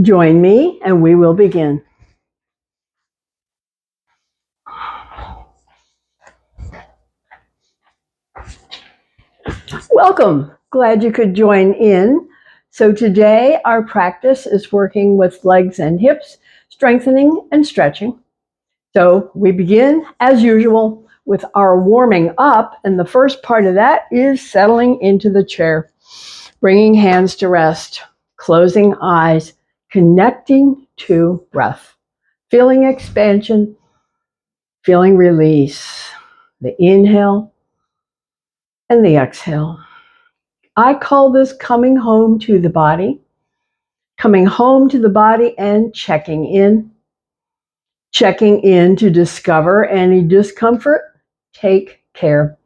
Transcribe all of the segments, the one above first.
Join me and we will begin. Welcome. Glad you could join in. So today our practice is working with legs and hips, strengthening and stretching. So we begin as usual with our warming up, and the first part of that is settling into the chair, bringing hands to rest, closing eyes, connecting to breath, feeling expansion, feeling release, the inhale and the exhale. I call this coming home to the body, and checking in to discover any discomfort. Take care.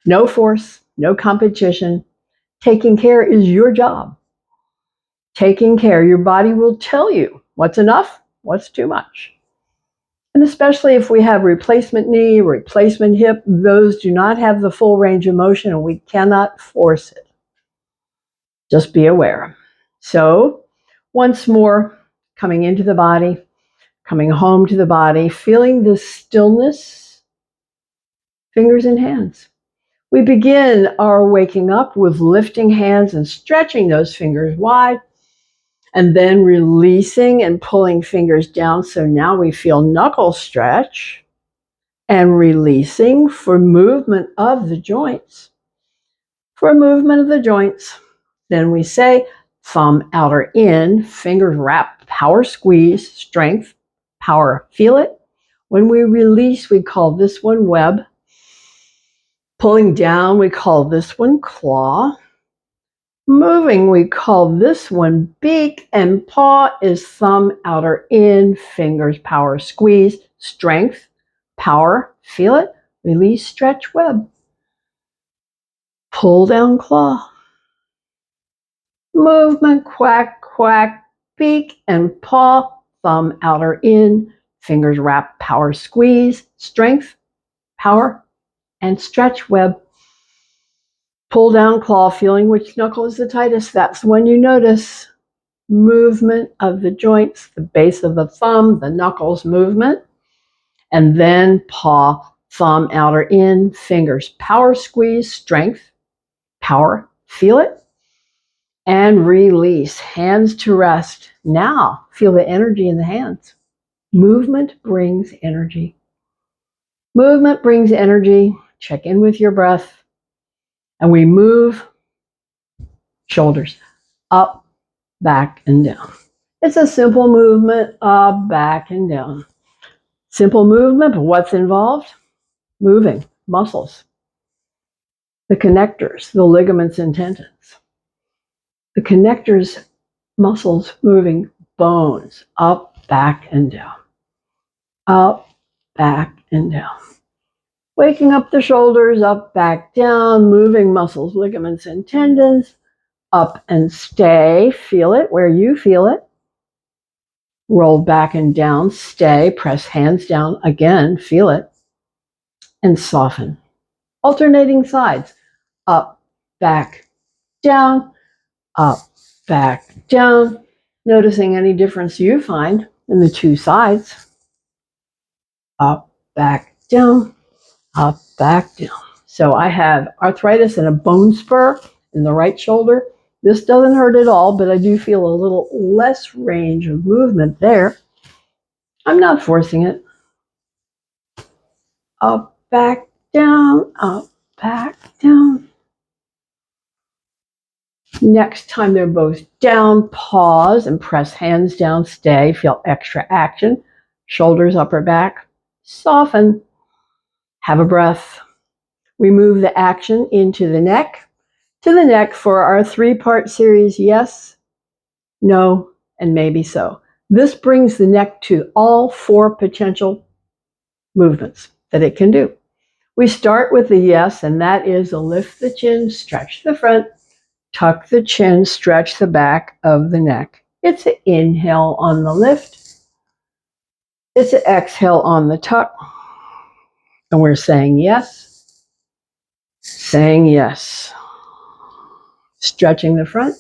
No force, no competition. Taking care is your job. Taking care, your body will tell you what's enough, what's too much. And especially if we have replacement knee, replacement hip, those do not have the full range of motion and we cannot force it. Just be aware. So, once more, coming into the body, coming home to the body, feeling the stillness, fingers and hands. We begin our waking up with lifting hands and stretching those fingers wide, and then releasing and pulling fingers down. So now we feel knuckle stretch and releasing for movement of the joints. Then we say thumb outer in, fingers wrap, power squeeze, strength, power, feel it. When we release, we call this one web. Pulling down, we call this one claw. Moving, we call this one beak, and paw is thumb outer in, fingers power squeeze, strength, power, feel it, release, stretch, web. Pull down claw. Movement, quack, quack, beak and paw, thumb outer in, fingers wrap, power squeeze, strength, power, and stretch, web. Pull down claw, feeling which knuckle is the tightest. That's when you notice movement of the joints, the base of the thumb, the knuckles movement, and then paw, thumb outer in, fingers power squeeze, strength, power, feel it, and release, hands to rest. Now feel the energy in the hands. Movement brings energy. Check in with your breath, and we move shoulders up, back, and down. It's a simple movement, up, back, and down. Simple movement, but what's involved? Moving muscles, the connectors, the ligaments and tendons. The connectors, muscles moving, bones, up, back, and down. Up, back, and down. Waking up the shoulders, up, back, down, moving muscles, ligaments, and tendons. Up and stay, feel it where you feel it. Roll back and down, stay, press hands down again, feel it. And soften. Alternating sides, up, back, down, up, back, down. Noticing any difference you find in the two sides. Up, back, down, up, back, down. So I have arthritis and a bone spur in the right shoulder. This doesn't hurt at all, but I do feel a little less range of movement there. I'm not forcing it. Up, back, down, up, back, down. Next time they're both down, pause and press hands down, stay, feel extra action. Shoulders, upper back, soften. Have a breath. We move the action into the neck, to the neck for our 3-part series, yes, no, and maybe so. This brings the neck to all 4 potential movements that it can do. We start with the yes, and that is a lift the chin, stretch the front, tuck the chin, stretch the back of the neck. It's an inhale on the lift. It's an exhale on the tuck. And we're saying yes, saying yes. Stretching the front,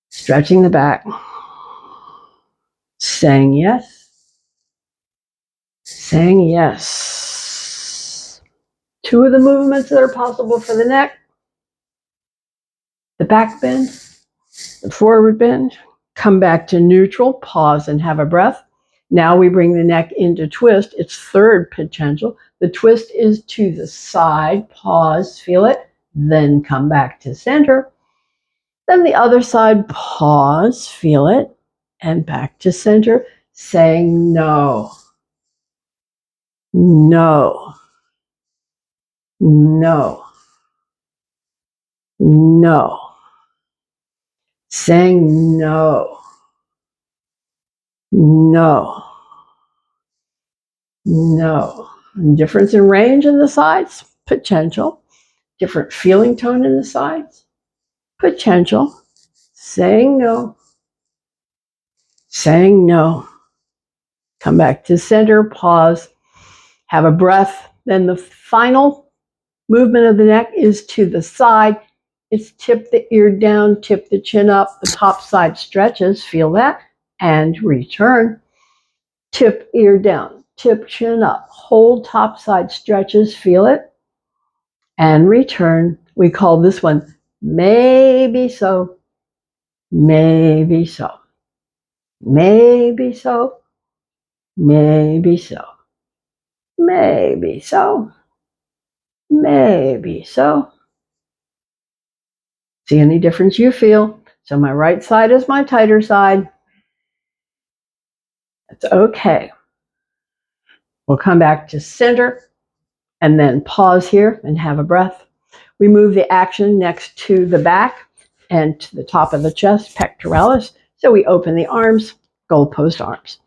stretching the back, Saying yes. Saying yes. Two of the movements that are possible for the neck. The back bend, the forward bend. Come back to neutral, pause and have a breath. Now we bring the neck into twist. It's third potential. The twist is to the side, pause, feel it, then come back to center. Then the other side, pause, feel it, and back to center, saying no, no, no, no, saying no, no, no. Difference in range in the sides, potential. Different feeling tone in the sides, potential. Saying no, saying no. Come back to center, pause, have a breath. Then the final movement of the neck is to the side. It's tip the ear down, tip the chin up. The top side stretches, feel that, and return. Tip ear down, tip chin up. Hold top side stretches, feel it, and return. We call this one maybe so, maybe so, maybe so, maybe so, maybe so, maybe so. See any difference you feel? So my right side is my tighter side. That's okay. We'll come back to center and then pause here and have a breath. We move the action next to the back and to the top of the chest, pectoralis. So we open the arms, goalpost arms.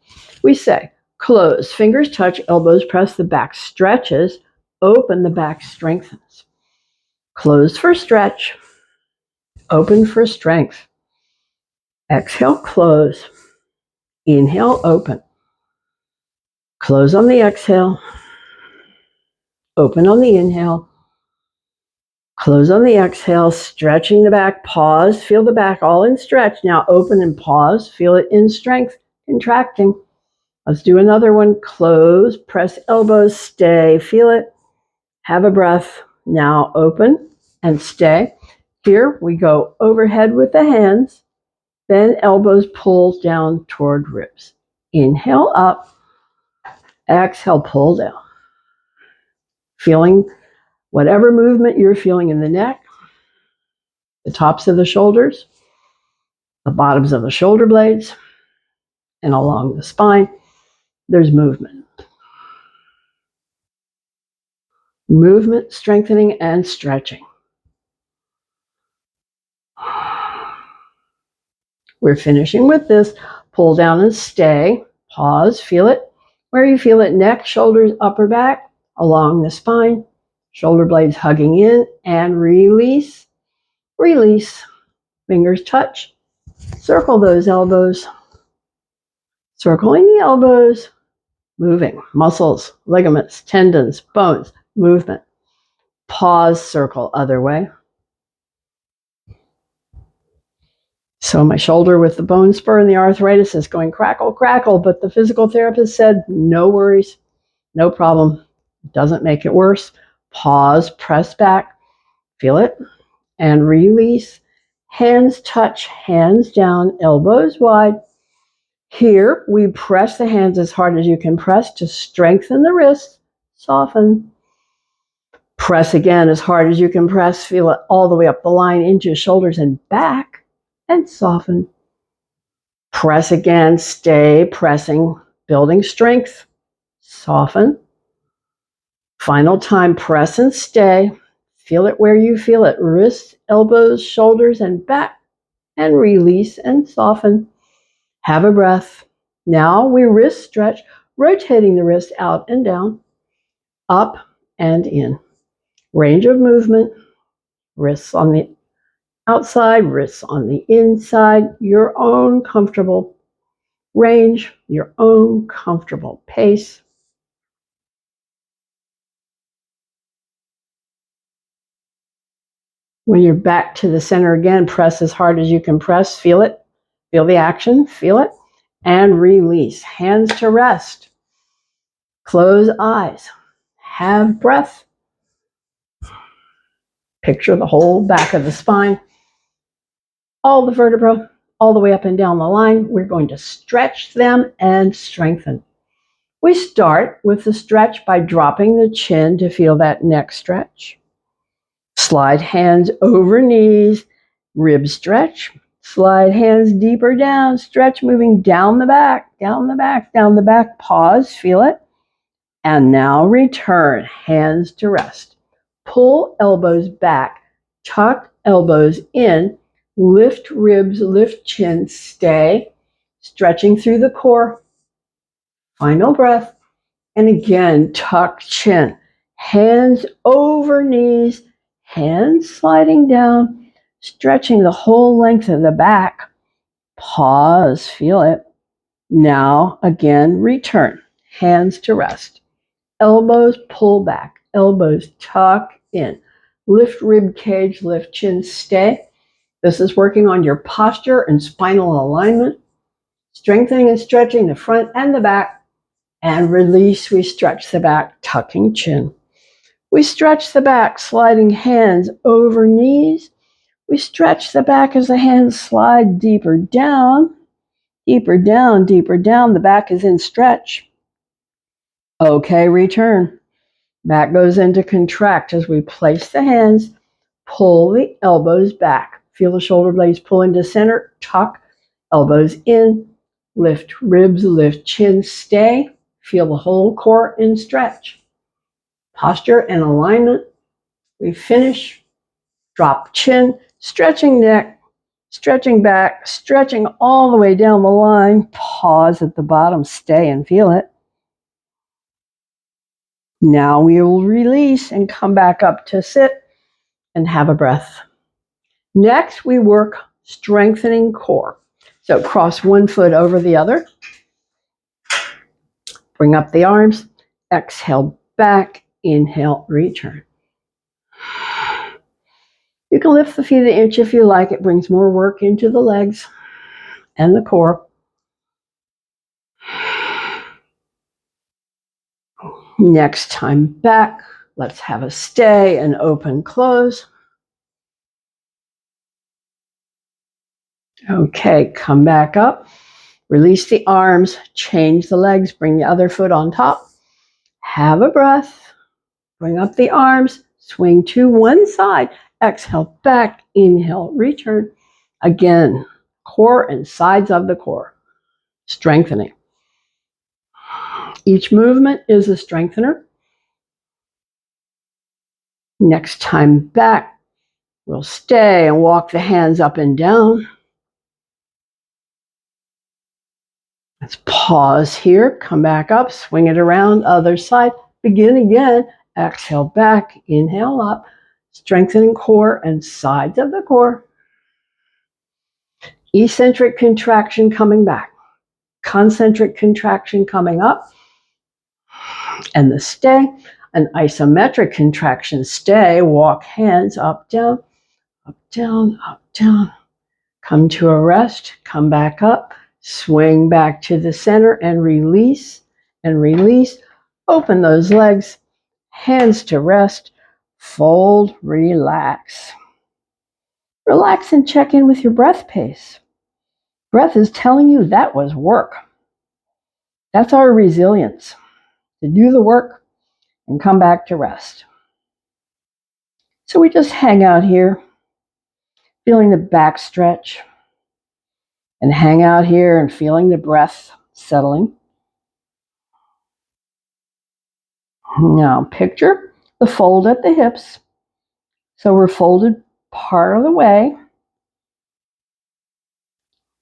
We say, close, fingers touch, elbows press, the back stretches, open, the back strengthens. Close for stretch, open for strength. Exhale, close. Inhale, open. Close on the exhale, open on the inhale. Close on the exhale, stretching the back, pause, feel the back all in stretch. Now open and pause, feel it in strength, contracting. Let's do another one. Close, press elbows, stay, feel it, have a breath. Now open and stay. Here we go overhead with the hands, then elbows pull down toward ribs. Inhale up, exhale, pull down. Feeling whatever movement you're feeling in the neck, the tops of the shoulders, the bottoms of the shoulder blades, and along the spine, there's movement. Movement, strengthening, and stretching. We're finishing with this. Pull down and stay. Pause, feel it. Where you feel it, neck, shoulders, upper back, along the spine, shoulder blades hugging in, and release, release. Fingers touch. Circle those elbows. Circling the elbows. Moving. Muscles, ligaments, tendons, bones, movement. Pause, circle other way. So my shoulder with the bone spur and the arthritis is going crackle, crackle, but the physical therapist said, no worries, no problem. Doesn't make it worse. Pause, press back, feel it, and release. Hands touch, hands down, elbows wide. Here, we press the hands as hard as you can press to strengthen the wrists, soften. Press again as hard as you can press, feel it all the way up the line into shoulders and back, and soften. Press again, stay pressing, building strength, soften. Final time, press and stay. Feel it where you feel it, wrists, elbows, shoulders, and back, and release and soften. Have a breath. Now we wrist stretch, rotating the wrist out and down, up and in. Range of movement, wrists on the outside, wrists on the inside, your own comfortable range, your own comfortable pace. When you're back to the center again, press as hard as you can press, feel it, feel the action, feel it, and release. Hands to rest. Close eyes. Have breath. Picture the whole back of the spine, all the vertebrae, all the way up and down the line. We're going to stretch them and strengthen. We start with the stretch by dropping the chin to feel that neck stretch. Slide hands over knees, rib stretch. Slide hands deeper down, stretch moving down the back, down the back, down the back. Pause, feel it. And now return, hands to rest. Pull elbows back, tuck elbows in, lift ribs, lift chin, stay, stretching through the core. Final breath. And again, tuck chin, hands over knees, hands sliding down, stretching the whole length of the back. Pause, feel it. Now, again, return, hands to rest. Elbows pull back, elbows tuck in. Lift rib cage, lift chin, stay. This is working on your posture and spinal alignment, strengthening and stretching the front and the back. And release, we stretch the back, tucking chin. We stretch the back, sliding hands over knees. We stretch the back as the hands slide deeper down, deeper down, deeper down. The back is in stretch. Okay, return. Back goes into contract as we place the hands, pull the elbows back. Feel the shoulder blades pull into center, tuck, elbows in, lift ribs, lift chin, stay. Feel the whole core in stretch. Posture and alignment. We finish. Drop chin, stretching neck, stretching back, stretching all the way down the line. Pause at the bottom, stay and feel it. Now we will release and come back up to sit and have a breath. Next, we work strengthening core. So cross one foot over the other. Bring up the arms. Exhale back. Inhale, return. You can lift the feet an inch if you like. It brings more work into the legs and the core. Next time back, let's have a stay and open, close. Okay, come back up. Release the arms, change the legs, bring the other foot on top. Have a breath. Bring up the arms, swing to one side. Exhale back, inhale, return. Again, core and sides of the core. Strengthening. Each movement is a strengthener. Next time back, we'll stay and walk the hands up and down. Let's pause here, come back up, swing it around, other side. Begin again, exhale back, inhale up, strengthening core and sides of the core. Eccentric contraction coming back, concentric contraction coming up, and the stay. An isometric contraction, stay, walk hands up, down, up, down, up, down. Come to a rest, come back up, swing back to the center and release and release. Open those legs, hands to rest, fold, relax. Relax and check in with your breath pace. Breath is telling you that was work. That's our resilience, to do the work and come back to rest. So we just hang out here, feeling the back stretch, and hang out here and feeling the breath settling. Now picture the fold at the hips. So we're folded part of the way.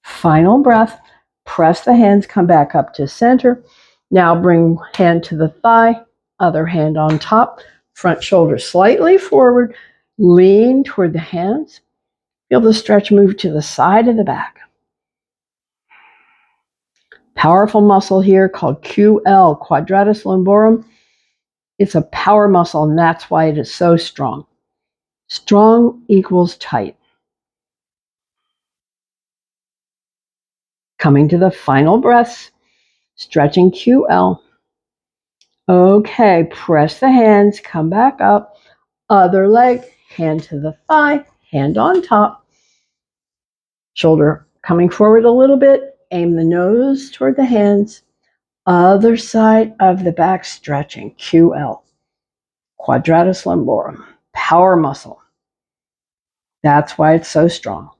Final breath. Press the hands, come back up to center. Now bring hand to the thigh, other hand on top, front shoulder slightly forward, lean toward the hands. Feel the stretch move to the side of the back. Powerful muscle here called QL, quadratus lumborum. It's a power muscle, and that's why it is so strong. Strong equals tight. Coming to the final breaths, stretching QL. Okay, press the hands, come back up. Other leg, hand to the thigh, hand on top. Shoulder coming forward a little bit. Aim the nose toward the hands. Other side of the back, stretching QL. Quadratus lumborum, power muscle. That's why it's so strong.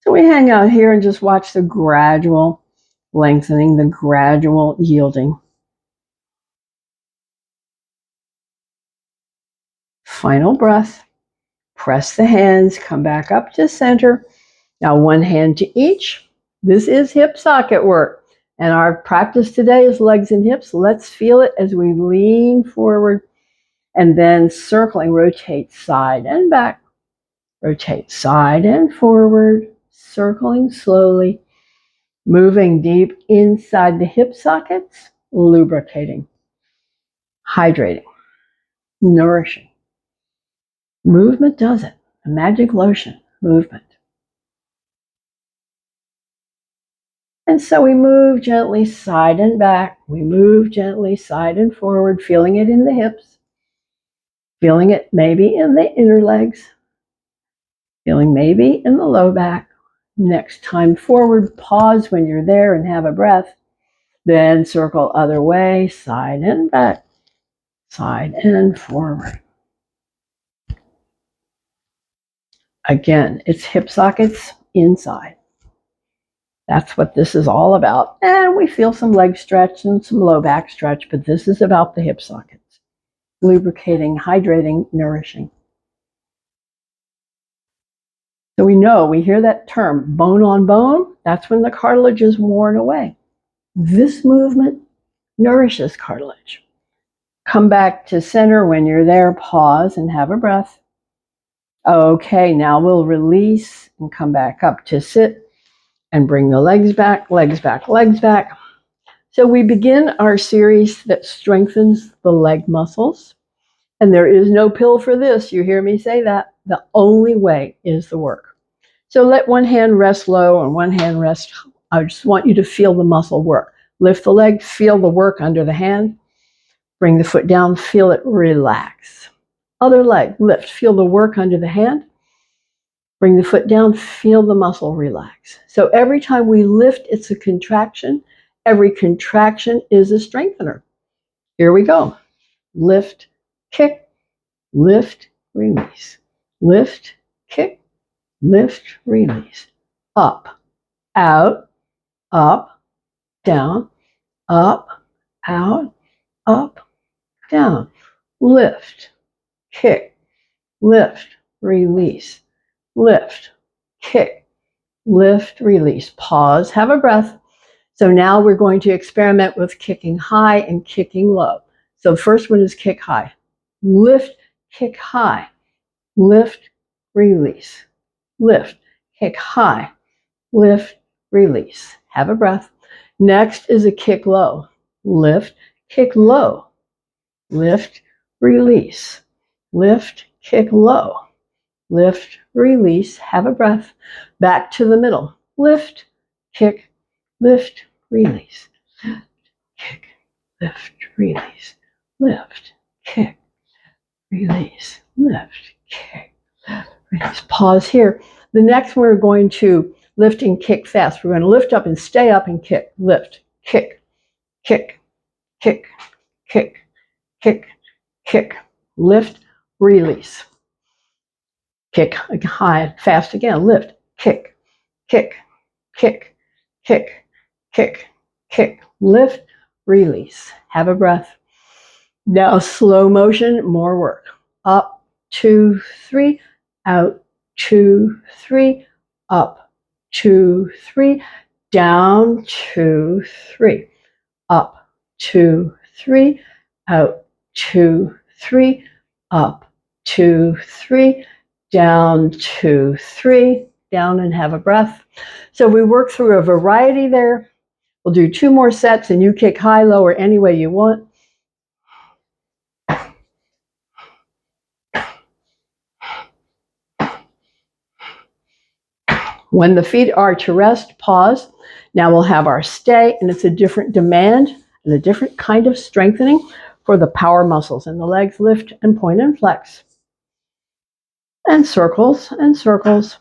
So we hang out here and just watch the gradual lengthening, the gradual yielding. Final breath. Press the hands, come back up to center. Now one hand to each. This is hip socket work. And our practice today is legs and hips. Let's feel it as we lean forward and then circling, rotate side and back. Rotate side and forward, circling slowly, moving deep inside the hip sockets, lubricating, hydrating, nourishing. Movement does it. A magic lotion, movement. And so we move gently side and back. We move gently side and forward, feeling it in the hips, feeling it maybe in the inner legs, feeling maybe in the low back. Next time forward, pause when you're there and have a breath. Then circle other way, side and back, side and forward. Again, it's hip sockets inside. That's what this is all about. And we feel some leg stretch and some low back stretch, but this is about the hip sockets. Lubricating, hydrating, nourishing. So we hear that term, bone on bone. That's when the cartilage is worn away. This movement nourishes cartilage. Come back to center when you're there, pause and have a breath. Okay, now we'll release and come back up to sit and bring the legs back, legs back, legs back. So we begin our series that strengthens the leg muscles. And there is no pill for this. You hear me say that. The only way is the work. So let one hand rest low and one hand rest. I just want you to feel the muscle work. Lift the leg, feel the work under the hand. Bring the foot down, feel it relax. Other leg, lift, feel the work under the hand. Bring the foot down, feel the muscle relax. So every time we lift, it's a contraction. Every contraction is a strengthener. Here we go. Lift, kick, lift, release. Lift, kick, lift, release. Up, out, up, down, up, out, up, down. Lift, kick, lift, release. Lift, kick, lift, release. Pause, have a breath. So now we're going to experiment with kicking high and kicking low. So the first one is kick high. Lift, kick high. Lift, release. Lift, kick high. Lift, release. Have a breath. Next is a kick low. Lift, kick low. Lift, release. Lift, kick low. Lift, release. Have a breath. Back to the middle. Lift, kick, lift, release. Kick, lift, release. Lift, kick, release. Lift, kick, release. Pause here. The next we're going to lift and kick fast. We're going to lift up and stay up and kick. Lift, kick, kick, kick, kick, kick, kick. Lift, release. Kick high, fast again. Lift, kick, kick, kick, kick, kick, kick. Lift, release. Have a breath. Now slow motion, more work. Up, 2, 3, out, 2, 3, up, 2, 3, down, 2, 3, up, 2, 3, out, 2, 3, up, 2, 3, down, 2, 3, down and have a breath. So we work through a variety there. We'll do 2 more sets and you kick high, low, or any way you want. When the feet are to rest, pause. Now we'll have our stay, and it's a different demand and a different kind of strengthening for the power muscles. And the legs lift and point and flex. And circles and circles.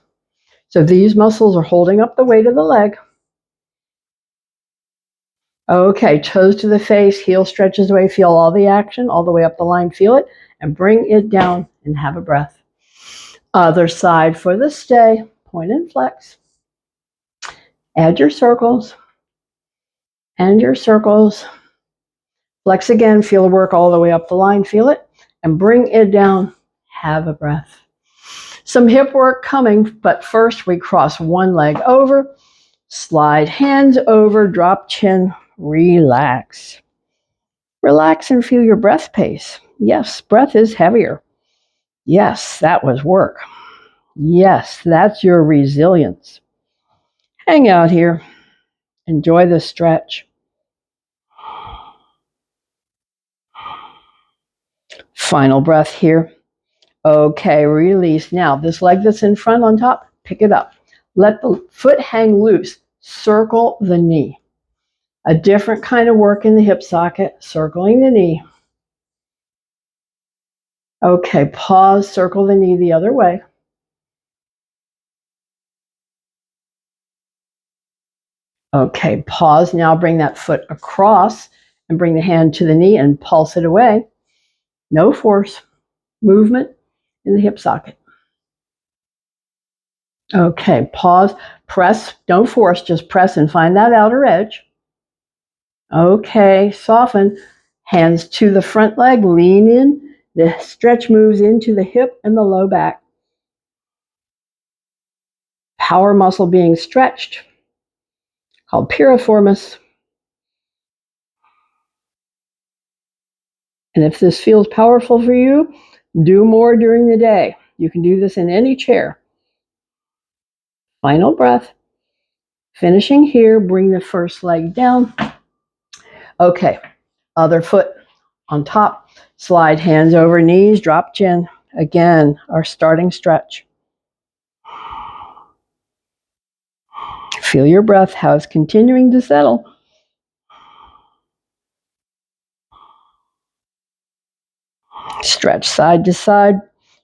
So these muscles are holding up the weight of the leg. Okay, toes to the face, heel stretches away, feel all the action, all the way up the line, feel it, and bring it down and have a breath. Other side for the stay, point and flex. Add your circles and your circles. Flex again, feel the work all the way up the line, feel it, and bring it down, have a breath. Some hip work coming, but first we cross one leg over, slide hands over, drop chin, relax. Relax and feel your breath pace. Yes, breath is heavier. Yes, that was work. Yes, that's your resilience. Hang out here. Enjoy the stretch. Final breath here. Okay, release. Now, this leg that's in front on top, pick it up. Let the foot hang loose. Circle the knee. A different kind of work in the hip socket, circling the knee. Okay, pause, circle the knee the other way. Okay, pause. Now bring that foot across and bring the hand to the knee and pulse it away. No force, movement in the hip socket. Okay, pause, press, don't force, just press and find that outer edge. Okay, soften, hands to the front leg, lean in. The stretch moves into the hip and the low back. Power muscle being stretched, called piriformis. And if this feels powerful for you, do more during the day. You can do this in any chair. Final breath. Finishing here, bring the first leg down. Okay, other foot on top. Slide hands over knees, drop chin. Again, our starting stretch. Feel your breath, how it's continuing to settle. Stretch side to side,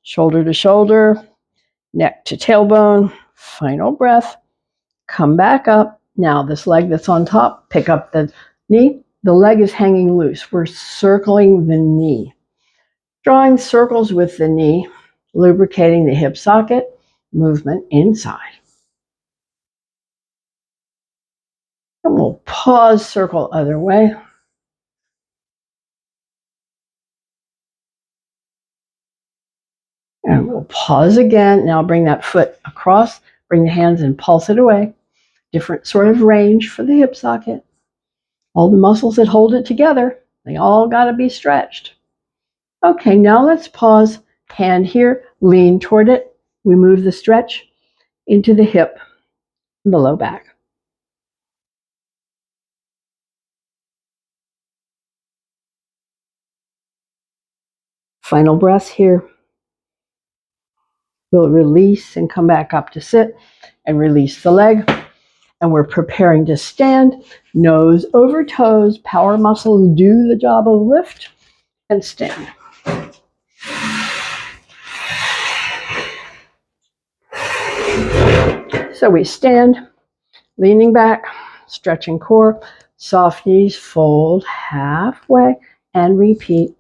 shoulder to shoulder, neck to tailbone. Final breath. Come back up. Now this leg that's on top, pick up the knee. The leg is hanging loose. We're circling the knee. Drawing circles with the knee, lubricating the hip socket, movement inside. And we'll pause, circle other way. And we'll pause again. Now bring that foot across, bring the hands and pulse it away. Different sort of range for the hip socket. All the muscles that hold it together, they all got to be stretched. Okay, now let's pause. Hand here, lean toward it. We move the stretch into the hip and the low back. Final breath here. We'll release and come back up to sit and release the leg. And we're preparing to stand, nose over toes, power muscles do the job of lift and stand. So we stand, leaning back, stretching core, soft knees, fold halfway, and repeat.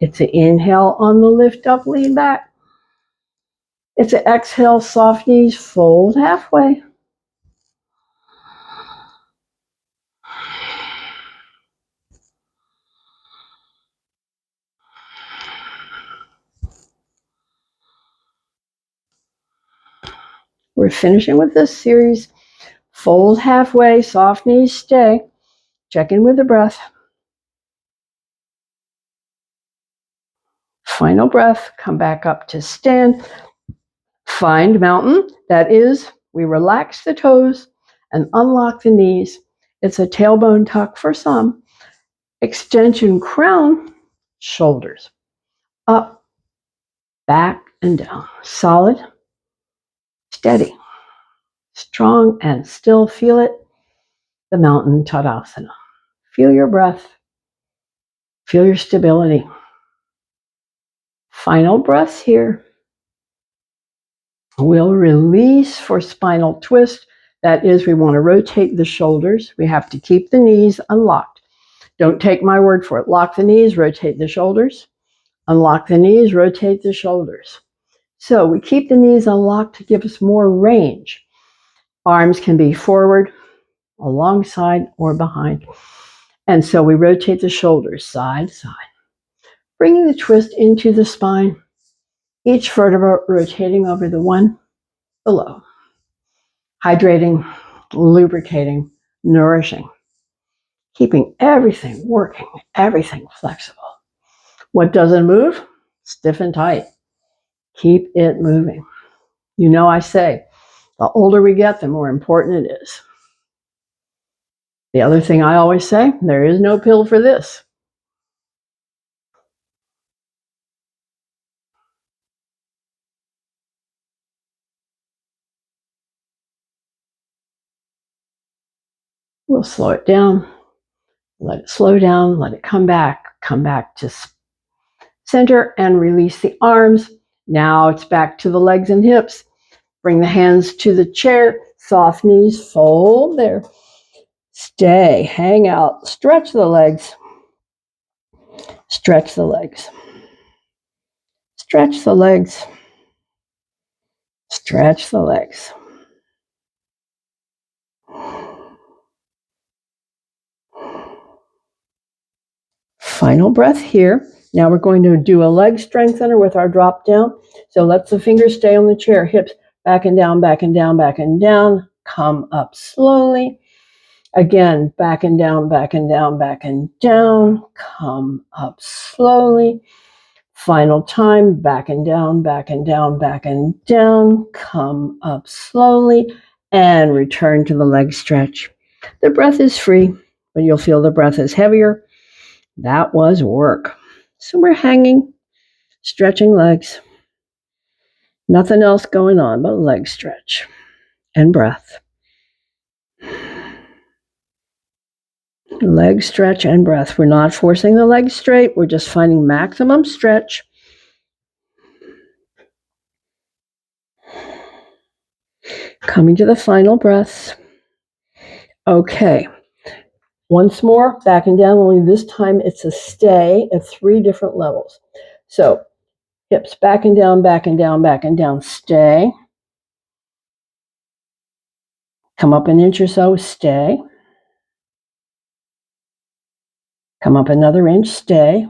It's an inhale on the lift up, lean back. It's an exhale, soft knees, fold halfway. We're finishing with this series. Fold halfway, soft knees, stay. Check in with the breath. Final breath, come back up to stand. Find mountain, that is, we relax the toes and unlock the knees. It's a tailbone tuck for some. Extension crown, shoulders. Up, back and down. Solid, steady, strong, and still. Feel it. The mountain Tadasana. Feel your breath. Feel your stability. Final breath here. We'll release for spinal twist. That is, we want to rotate the shoulders. We have to keep the knees unlocked. Don't take my word for it. Lock the knees, rotate the shoulders. Unlock the knees, rotate the shoulders. So we keep the knees unlocked to give us more range. Arms can be forward, alongside, or behind. And so we rotate the shoulders side to side, bringing the twist into the spine, each vertebra rotating over the one below, hydrating, lubricating, nourishing, keeping everything working, everything flexible. What doesn't move? Stiff and tight. Keep it moving. You know, I say, the older we get, the more important it is. The other thing I always say, there is no pill for this. We'll slow it down, let it slow down, let it come back to center and release the arms. Now it's back to the legs and hips. Bring the hands to the chair, soft knees, fold there. Stay, hang out, stretch the legs. Stretch the legs. Stretch the legs. Stretch the legs. Final breath here. Now we're going to do a leg strengthener with our drop down. So let the fingers stay on the chair, hips back and down, back and down, back and down. Come up slowly. Again, back and down, back and down, back and down. Come up slowly. Final time, back and down, back and down, back and down. Come up slowly and return to the leg stretch. The breath is free, but you'll feel the breath is heavier. That was work. So we're hanging, stretching legs. Nothing else going on but leg stretch and breath. Leg stretch and breath. We're not forcing the legs straight. We're just finding maximum stretch. Coming to the final breaths. Okay. Once more, back and down, only this time it's a stay at 3 different levels. So hips back and down, back and down, back and down, stay. Come up an inch or so, stay. Come up another inch, stay.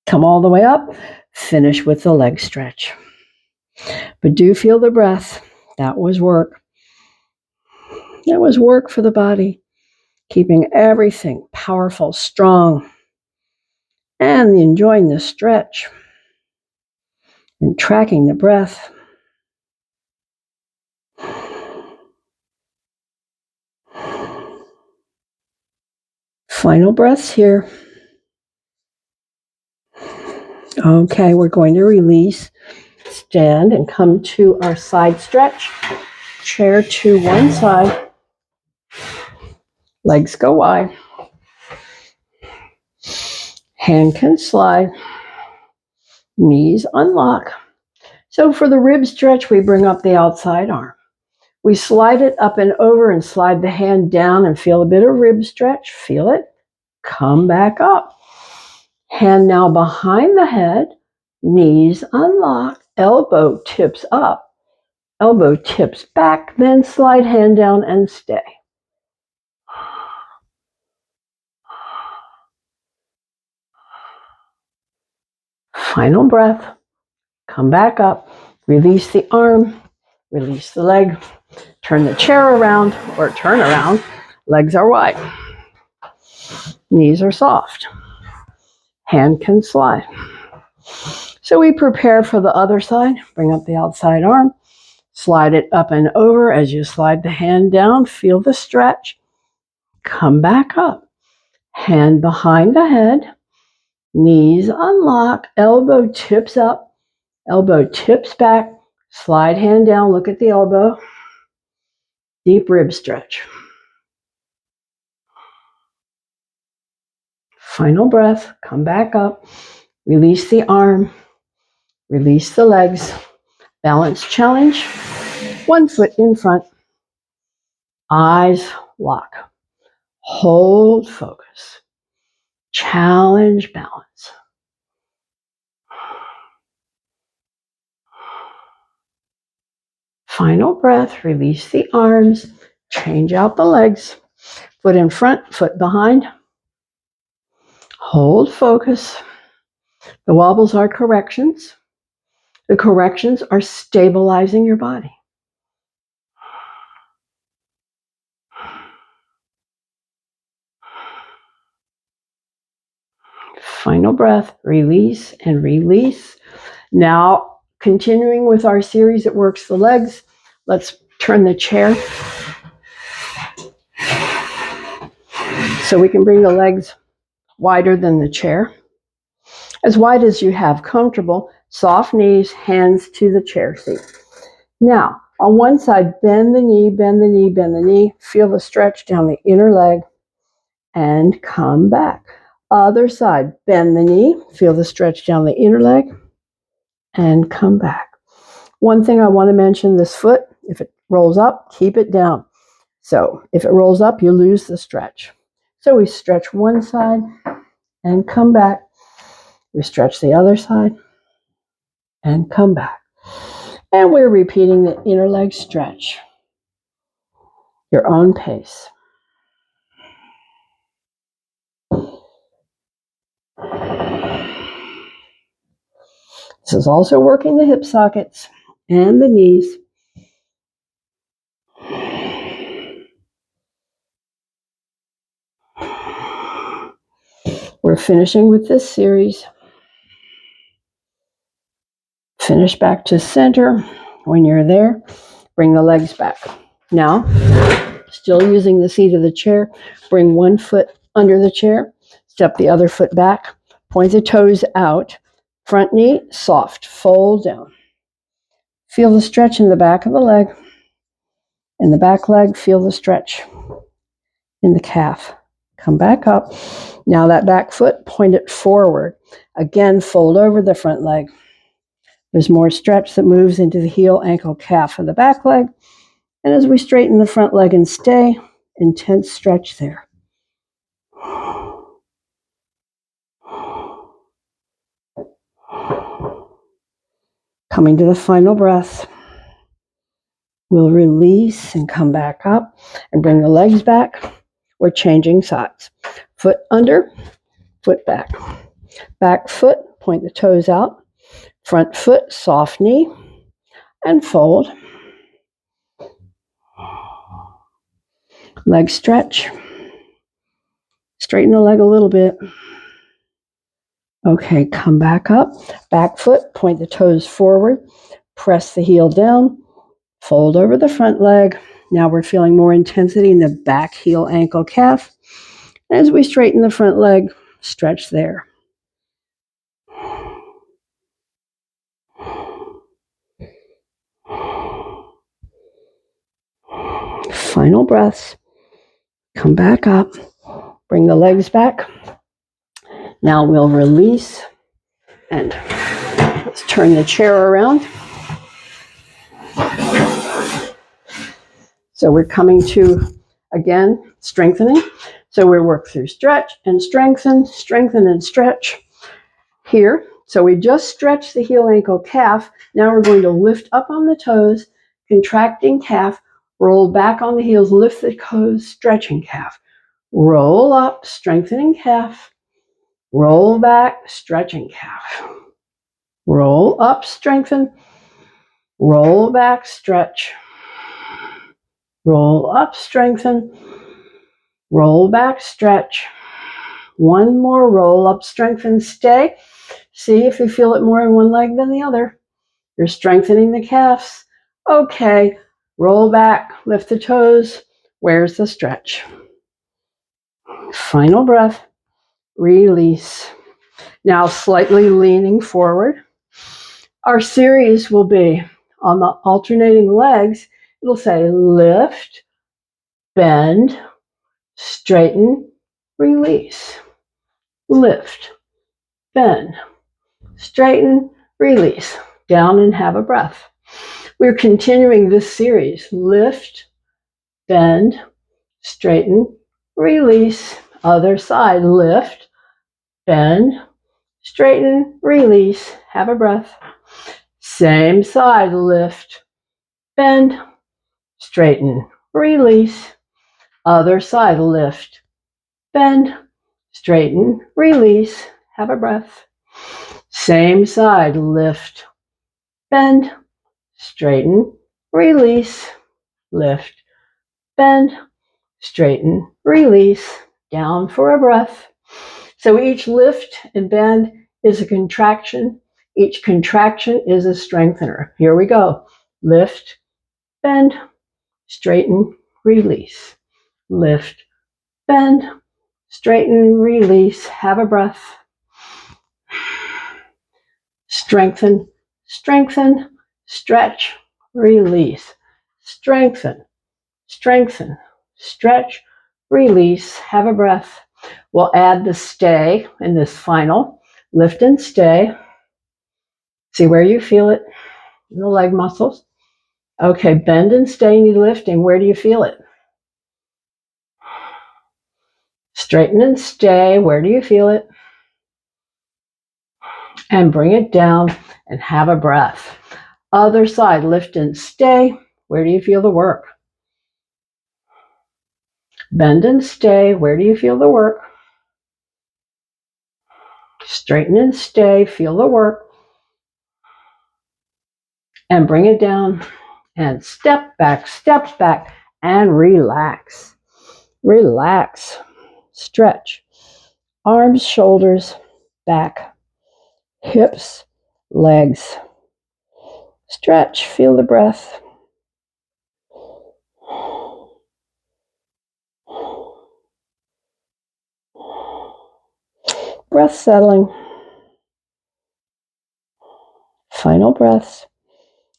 Come all the way up, finish with the leg stretch. But do feel the breath. That was work. That was work for the body, keeping everything powerful, strong, and enjoying the stretch and tracking the breath. Final breaths here. Okay, we're going to release, stand, and come to our side stretch. Chair to one side. Legs go wide. Hand can slide. Knees unlock. So for the rib stretch, we bring up the outside arm. We slide it up and over and slide the hand down and feel a bit of rib stretch. Feel it. Come back up. Hand now behind the head. Knees unlock. Elbow tips up. Elbow tips back. Then slide hand down and stay. Final breath. Come back up. Release the arm. Release the leg. Turn the chair around or turn around. Legs are wide. Knees are soft. Hand can slide. So we prepare for the other side. Bring up the outside arm. Slide it up and over. As you slide the hand down, feel the stretch. Come back up. Hand behind the head. Knees unlock, elbow tips up, elbow tips back, slide hand down, look at the elbow. Deep rib stretch. Final breath, come back up, release the arm, release the legs. Balance challenge, 1 foot in front, eyes lock, hold focus, challenge balance. Final breath, release the arms, change out the legs, foot in front, foot behind, hold focus. The wobbles are corrections. The corrections are stabilizing your body. Final breath, release and release. Now, continuing with our series that works the legs, let's turn the chair so we can bring the legs wider than the chair. As wide as you have comfortable, soft knees, hands to the chair seat. Now, on one side, bend the knee, bend the knee, bend the knee. Feel the stretch down the inner leg and come back. Other side, bend the knee, feel the stretch down the inner leg and come back. One thing I want to mention, this foot, if it rolls up, keep it down. So if it rolls up, you lose the stretch. So we stretch one side and come back. We stretch the other side and come back. And we're repeating the inner leg stretch. Your own pace. This is also working the hip sockets and the knees. We're finishing with this series. Finish back to center. When you're there, bring the legs back. Now, still using the seat of the chair, bring one foot under the chair, step the other foot back, point the toes out, front knee soft, fold down. Feel the stretch in the back of the leg. In the back leg, feel the stretch in the calf. Come back up. Now that back foot, point it forward. Again, fold over the front leg. There's more stretch that moves into the heel, ankle, calf of the back leg. And as we straighten the front leg and stay, intense stretch there. Coming to the final breath. We'll release and come back up and bring the legs back. We're changing sides. Foot under, foot back. Back foot, point the toes out. Front foot, soft knee, and fold. Leg stretch. Straighten the leg a little bit. Okay, come back up. Back foot, point the toes forward. Press the heel down. Fold over the front leg. Now we're feeling more intensity in the back heel, ankle, calf. As we straighten the front leg, stretch there. Final breaths. Come back up. Bring the legs back. Now we'll release and let's turn the chair around. So we're coming to, again, strengthening. So we work through stretch and strengthen and stretch here. So we just stretched the heel, ankle, calf. Now we're going to lift up on the toes, contracting calf, roll back on the heels, lift the toes, stretching calf. Roll up, strengthening calf. Roll back, stretching calf. Roll up, strengthen. Roll back, stretch. Roll up, strengthen. Roll back, stretch. One more, roll up, strengthen, stay. See if you feel it more in one leg than the other. You're strengthening the calves. Okay, roll back, lift the toes. Where's the stretch? Final breath. Release. Now slightly leaning forward. Our series will be on the alternating legs. It'll say lift, bend, straighten, release. Lift, bend, straighten, release. Down and have a breath. We're continuing this series. Lift, bend, straighten, release. Other side. Lift, bend, straighten, release. Have a breath. Same side. Lift, bend, straighten, release. Other side. Lift, bend, straighten, release. Have a breath. Same side. Lift, bend, straighten, release. Lift, bend, straighten, release. Down for a breath. So each lift and bend is a contraction. Each contraction is a strengthener. Here we go. Lift, bend, straighten, release. Lift, bend, straighten, release. Have a breath. Strengthen, strengthen, stretch, release. Strengthen, strengthen, stretch, release. Have a breath. We'll add the stay in this final. Lift and stay. See where you feel it in the leg muscles. Okay, bend and stay, knee lifting. Where do you feel it? Straighten and stay. Where do you feel it? And bring it down and have a breath. Other side, lift and stay. Where do you feel the work? Bend and stay. Where do you feel the work? Straighten and stay. Feel the work. And bring it down. And step back, and relax. Relax. Stretch. Arms, shoulders, back, hips, legs. Stretch. Feel the breath. Breath settling. Final breaths.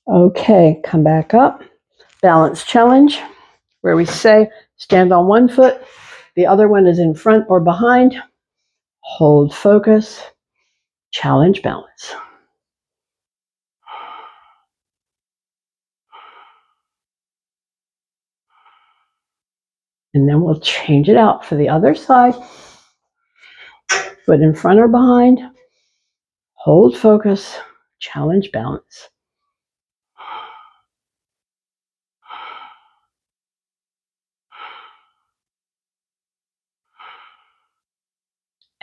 Okay, come back up. Balance challenge, where we say stand on one foot, the other one is in front or behind. Hold focus. Challenge balance. And then we'll change it out for the other side. Foot in front or behind. Hold focus. Challenge balance.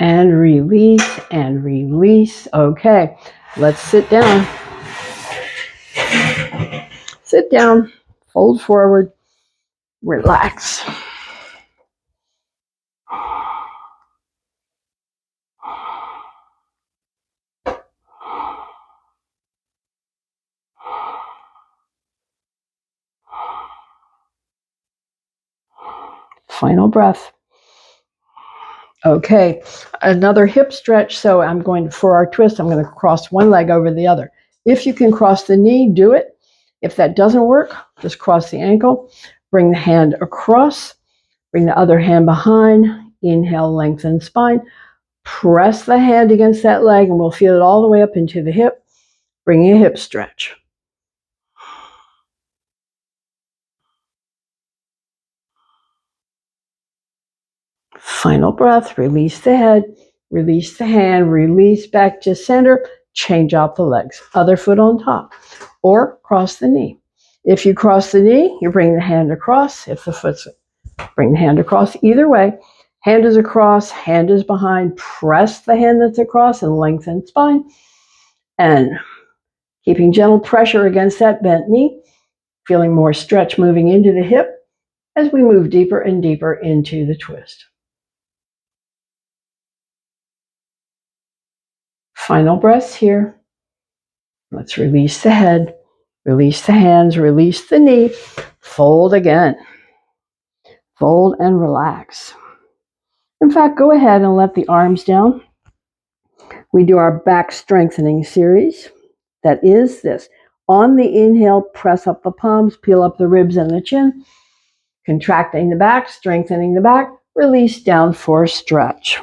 And release and release. Okay, let's sit down. Sit down, fold forward, relax. Final breath. Okay, another hip stretch. So I'm going, for our twist, I'm going to cross one leg over the other. If you can cross the knee, do it. If that doesn't work, just cross the ankle. Bring the hand across. Bring the other hand behind. Inhale, lengthen spine. Press the hand against that leg, and we'll feel it all the way up into the hip. Bring a hip stretch. Final breath. Release the head. Release the hand. Release back to center. Change out the legs. Other foot on top. Or cross the knee. If you cross the knee, you bring the hand across. If the foot's, bring the hand across. Either way, hand is across, hand is behind. Press the hand that's across and lengthen spine. And keeping gentle pressure against that bent knee. Feeling more stretch moving into the hip as we move deeper and deeper into the twist. Final breaths here. Let's release the head, release the hands, release the knee, fold again. Fold and relax. In fact, go ahead and let the arms down. We do our back strengthening series. That is this. On the inhale, press up the palms, peel up the ribs and the chin, contracting the back, strengthening the back, release down for stretch.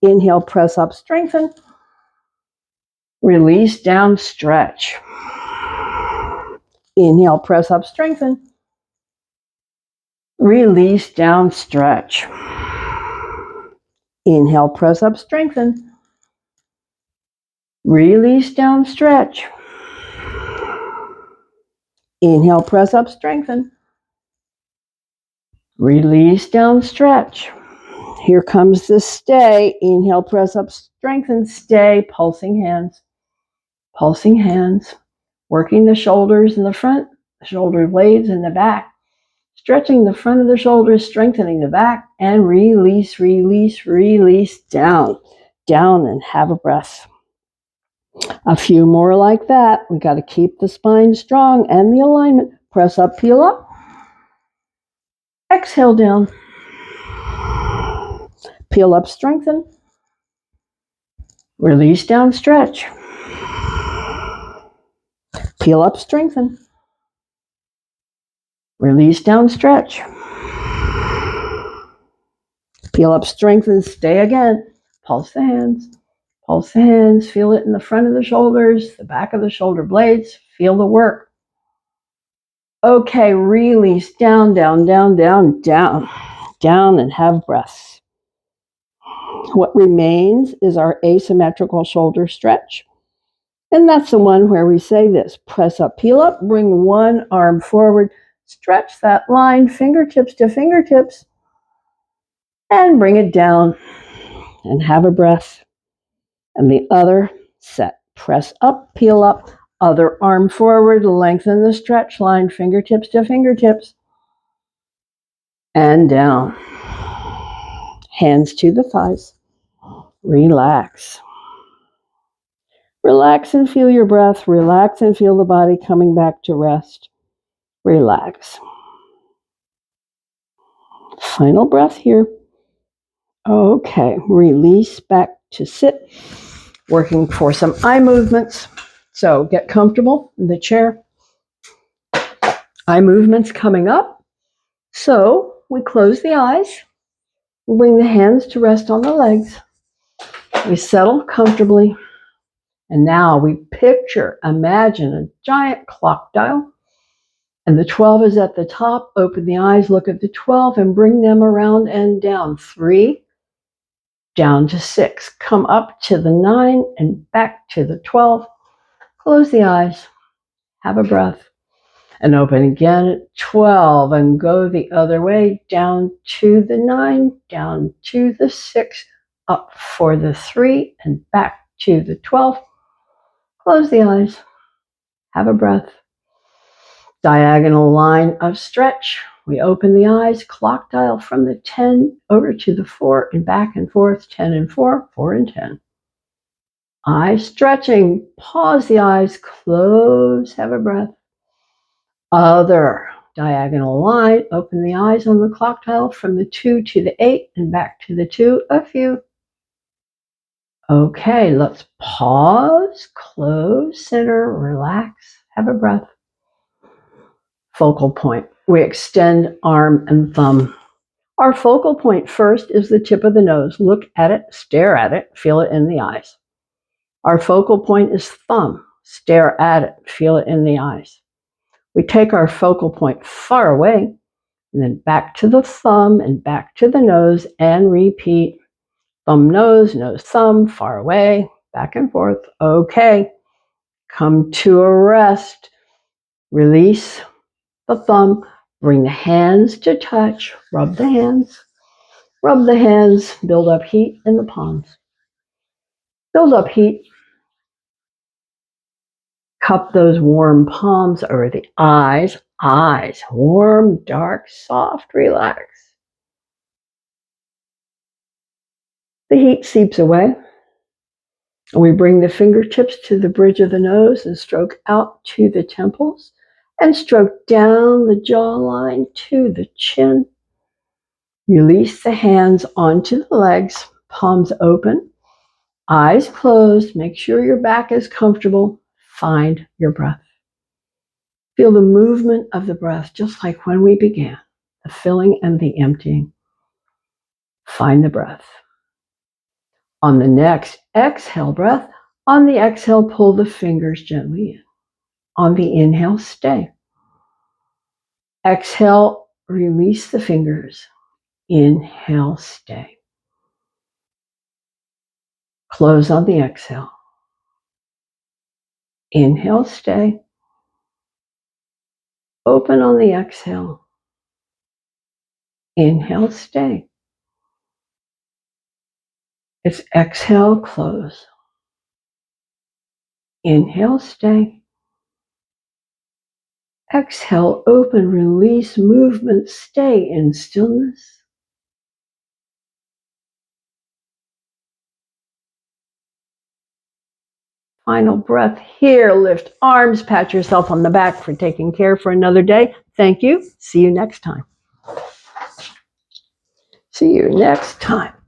Inhale, press up, strengthen, release down, stretch. Inhale, press up, strengthen, release down, stretch. Inhale, press up, strengthen, release down, stretch. Inhale, press up, strengthen, release down, stretch. Here comes the stay. Inhale, press up, strengthen, stay, pulsing hands. Pulsing hands, working the shoulders in the front, shoulder blades in the back, stretching the front of the shoulders, strengthening the back, and release, release, release, down, down, and have a breath. A few more like that. We got to keep the spine strong and the alignment. Press up, peel up. Exhale down. Peel up, strengthen. Release down, stretch. Peel up, strengthen. Release down, stretch. Peel up, strengthen, stay again. Pulse the hands. Pulse the hands. Feel it in the front of the shoulders, the back of the shoulder blades. Feel the work. Okay, release down, down, down, down, down, down, and have breath. What remains is our asymmetrical shoulder stretch. And that's the one where we say this. Press up, peel up, bring one arm forward, stretch that line, fingertips to fingertips, and bring it down and have a breath. And the other set. Press up, peel up, other arm forward, lengthen the stretch line, fingertips to fingertips, and down. Hands to the thighs. Relax. Relax and feel your breath. Relax and feel the body coming back to rest. Relax. Final breath here. Okay, release back to sit. Working for some eye movements. So get comfortable in the chair. Eye movements coming up. So we close the eyes. We bring the hands to rest on the legs. We settle comfortably. And now we picture, imagine a giant clock dial. And the 12 is at the top. Open the eyes, look at the 12, and bring them around and down. 3, down to 6. Come up to the 9 and back to the 12. Close the eyes. Have a breath. And open again at 12 and go the other way. Down to the 9, down to the 6, up for the 3, and back to the 12. Close the eyes. Have a breath. Diagonal line of stretch. We open the eyes, clock dial from the 10 over to the 4 and back and forth, 10 and 4, 4 and 10. Eyes stretching. Pause the eyes, close, have a breath. Other diagonal line. Open the eyes on the clock dial from the 2 to the 8 and back to the 2, a few. Okay, let's pause, close, center, relax, have a breath. Focal point. We extend arm and thumb. Our focal point first is the tip of the nose. Look at it, stare at it, feel it in the eyes. Our focal point is thumb. Stare at it, feel it in the eyes. We take our focal point far away, and then back to the thumb and back to the nose, and repeat. Thumb, nose, thumb, far away, back and forth. Okay, come to a rest. Release the thumb, bring the hands to touch, rub the hands, build up heat in the palms. Build up heat. Cup those warm palms over the eyes. Eyes, warm, dark, soft, relax. The heat seeps away. We bring the fingertips to the bridge of the nose and stroke out to the temples and stroke down the jawline to the chin. Release the hands onto the legs, palms open. Eyes closed. Make sure your back is comfortable. Find your breath. Feel the movement of the breath, just like when we began, the filling and the emptying. Find the breath. On the next exhale breath, on the exhale, pull the fingers gently in. On the inhale, stay. Exhale, release the fingers. Inhale, stay. Close on the exhale. Inhale, stay. Open on the exhale. Inhale, stay. It's exhale, close. Inhale, stay. Exhale, open, release, movement, stay in stillness. Final breath here. Lift arms, pat yourself on the back for taking care for another day. Thank you. See you next time. See you next time.